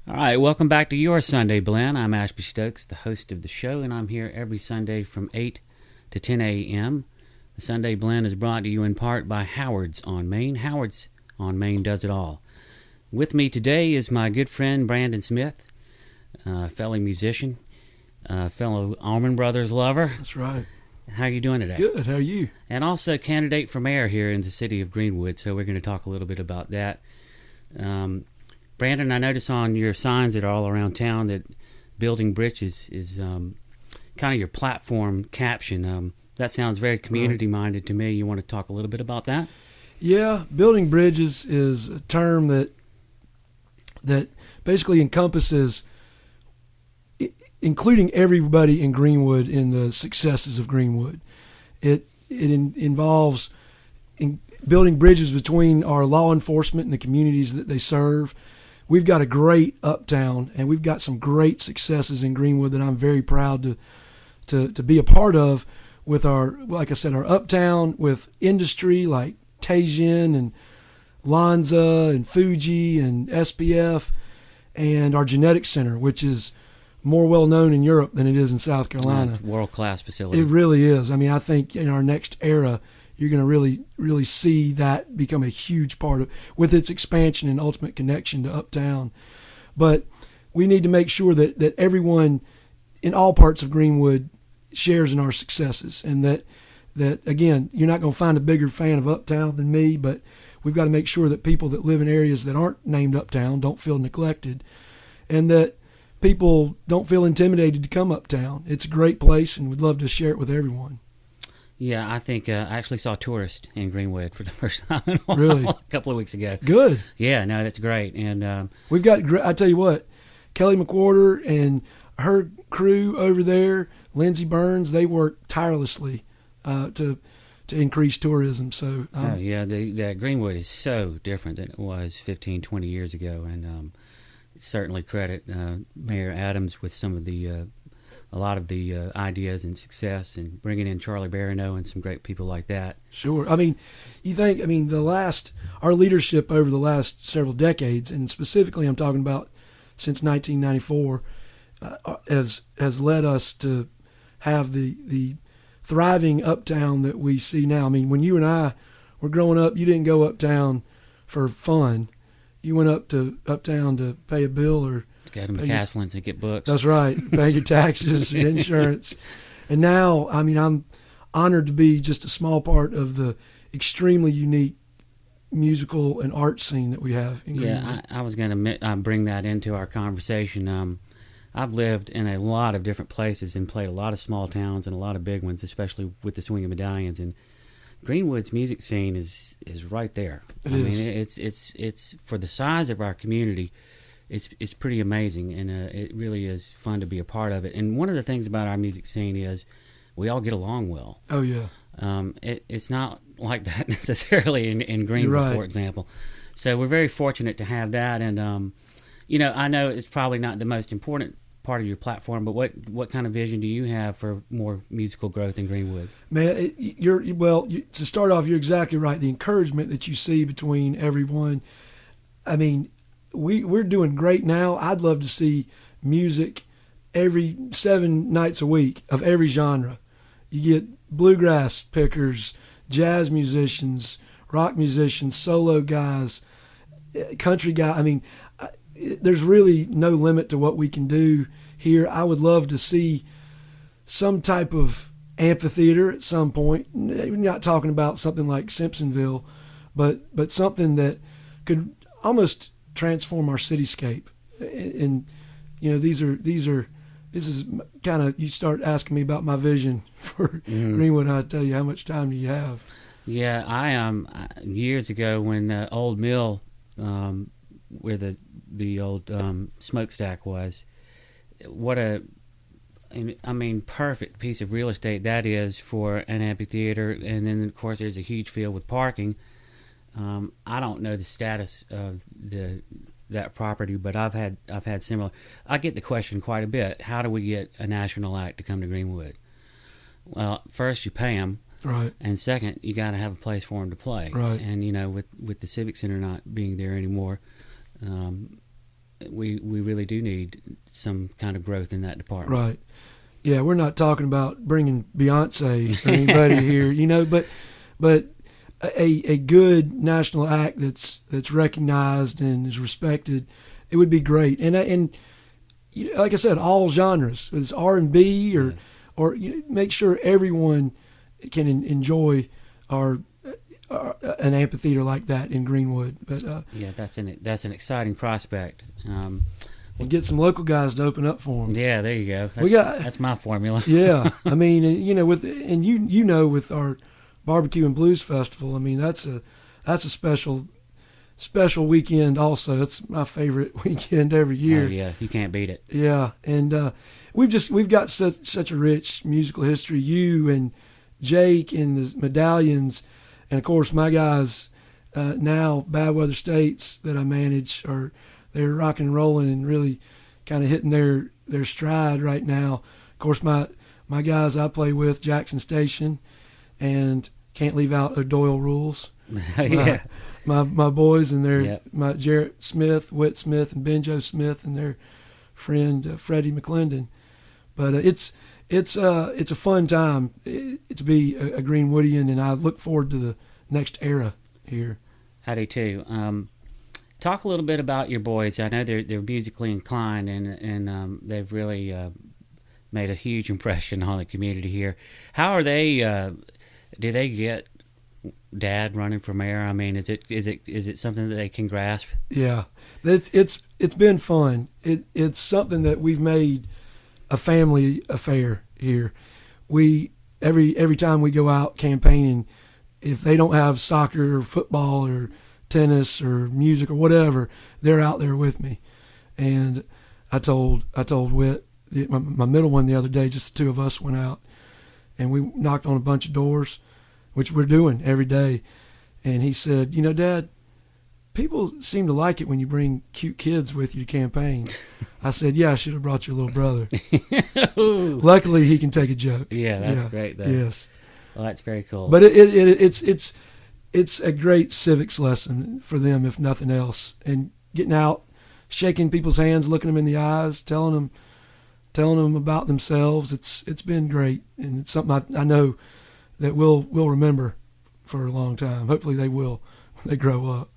All right, welcome back to your Sunday Blend. I'm Ashby Stokes, the host of the show, and I'm here every Sunday from 8 to 10 a.m. The Sunday Blend is brought to you in part by Howard's on Main. Howard's on Main does it all. With me today is my good friend Brandon Smith, fellow musician, fellow Allman Brothers lover. That's right. How are you doing today? Good. How are you? And also candidate for mayor here in the city of Greenwood, so we're going to talk a little bit about that. Brandon, I notice on your signs that are all around town that building bridges is kind of your platform caption. That sounds very community-minded to me. You want to talk a little bit about that? Yeah, building bridges is a term that basically encompasses including everybody in Greenwood in the successes of Greenwood. It involves building bridges between our law enforcement and the communities that they serve. We've got a great Uptown, and we've got some great successes in Greenwood that I'm very proud to be a part of with our, like I said, our Uptown with industry like Tajin and Lanza and Fuji and SPF, and our genetics center, which is more well known in Europe than it is in South Carolina. World-class facility. It really is. I mean, I think in our next era, you're going to really see that become a huge part of, with its expansion and ultimate connection to Uptown. But we need to make sure that everyone in all parts of Greenwood shares in our successes, and that again, you're not going to find a bigger fan of Uptown than me, but we've got to make sure that people that live in areas that aren't named Uptown don't feel neglected, and that people don't feel intimidated to come Uptown. It's a great place, and we'd love to share it with everyone. Yeah, I think I actually saw tourists in Greenwood for the first time in a while, Really? a couple of weeks ago. Good. Yeah, no, that's great. And we've got, I tell you what, Kelly McWhorter and her crew over there, Lindsey Burns, they work tirelessly to increase tourism. So, the Greenwood is so different than it was 15, 20 years ago, and certainly credit Mayor Adams with some of the a lot of the ideas and success, and bringing in Charlie Barrineau and some great people like that. Sure. I mean, our leadership over the last several decades, and specifically I'm talking about since 1994, has led us to have the thriving Uptown that we see now. I mean, when you and I were growing up, you didn't go Uptown for fun. You went Uptown to pay a bill or go to McCaslin's and get books. That's right. Pay your taxes and insurance. And now, I mean, I'm honored to be just a small part of the extremely unique musical and art scene that we have in Greenwood. Yeah, I was going to bring that into our conversation. I've lived in a lot of different places and played a lot of small towns and a lot of big ones, especially with the Swinging Medallions. And Greenwood's music scene is right there. I mean, it's for the size of our community. It's pretty amazing, and it really is fun to be a part of it. And one of the things about our music scene is we all get along well. Oh, yeah. It's not like that necessarily in Greenwood, right, for example. So we're very fortunate to have that. And, I know it's probably not the most important part of your platform, but what kind of vision do you have for more musical growth in Greenwood? Man, to start off, you're exactly right. The encouragement that you see between everyone, I mean, we're doing great now. I'd love to see music every 7 nights a week of every genre. You get bluegrass pickers, jazz musicians, rock musicians, solo guys, country guys. I mean, there's really no limit to what we can do here. I would love to see some type of amphitheater at some point. We're not talking about something like Simpsonville, but something that could almost transform our cityscape. And this is kind of, you start asking me about my vision for Greenwood, and I tell you, how much time do you have? Yeah, I years ago when the old mill, where the old smokestack was, perfect piece of real estate that is for an amphitheater. And then of course there's a huge field with parking. I don't know the status of that property, but I've had similar. I get the question quite a bit. How do we get a national act to come to Greenwood? Well, first you pay them, right, and second you got to have a place for them to play. Right. And with the Civic Center not being there anymore, we really do need some kind of growth in that department. Right. Yeah, we're not talking about bringing Beyonce or anybody here, but a good national act that's recognized and is respected, it would be great. And like I said, all genres, whether it's R&B or make sure everyone can enjoy an amphitheater like that in Greenwood. But yeah, that's an exciting prospect. And get some local guys to open up for them. Yeah, there you go. That's my formula. Yeah, I mean, with our Barbecue and Blues Festival, I mean that's a special weekend. Also, that's my favorite weekend every year. Oh yeah, you can't beat it. Yeah, and we've got such a rich musical history. You and Jake and the Medallions, and of course my guys now, Bad Weather States, that I manage, they're rocking and rolling and really kind of hitting their stride right now. Of course, my guys I play with, Jackson Station, and can't leave out O'Doyle Rules. Yeah. My boys and my Jarrett Smith, Whit Smith, and Benjo Smith, and their friend Freddie McClendon. But it's a fun time to be a Greenwoodian, and I look forward to the next era here. I do too. Talk a little bit about your boys. I know they're musically inclined, and they've really made a huge impression on the community here. How are they? Do they get Dad running for mayor? I mean, is it something that they can grasp? Yeah, it's been fun. It's something that we've made a family affair here. We every time we go out campaigning, if they don't have soccer or football or tennis or music or whatever, they're out there with me. And I told Whit, my middle one, the other day, just the two of us went out and we knocked on a bunch of doors, which we're doing every day. And he said, Dad, people seem to like it when you bring cute kids with you to campaign. I said, yeah, I should have brought your little brother. Luckily, he can take a joke. Yeah, that's great, though. Yes. Well, that's very cool. But it's a great civics lesson for them, if nothing else. And getting out, shaking people's hands, looking them in the eyes, telling them about themselves. It's been great, and it's something I know that we'll remember for a long time. Hopefully they will when they grow up.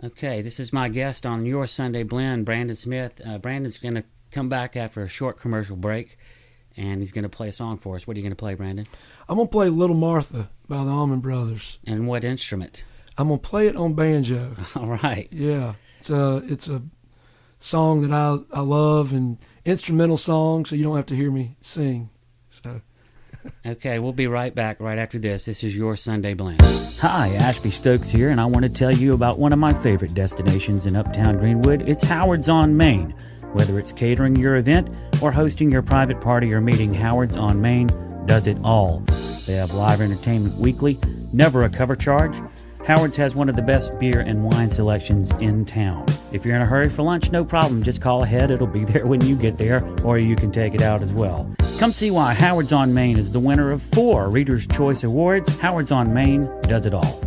Okay, this is my guest on Your Sunday Blend, Brandon Smith. Brandon's going to come back after a short commercial break, and he's going to play a song for us. What are you going to play, Brandon? I'm going to play Little Martha by the Allman Brothers. And what instrument? I'm going to play it on banjo. All right. Yeah, it's a song that I love, and instrumental song, so you don't have to hear me sing. So. Okay, we'll be right back right after this. This is Your Sunday Blend. Hi, Ashby Stokes here, and I want to tell you about one of my favorite destinations in Uptown Greenwood. It's Howard's on Main. Whether it's catering your event or hosting your private party or meeting, Howard's on Main does it all. They have live entertainment weekly, never a cover charge. Howard's has one of the best beer and wine selections in town. If you're in a hurry for lunch, no problem. Just call ahead. It'll be there when you get there, or you can take it out as well. Come see why Howard's on Main is the winner of 4 Reader's Choice Awards. Howard's on Main does it all.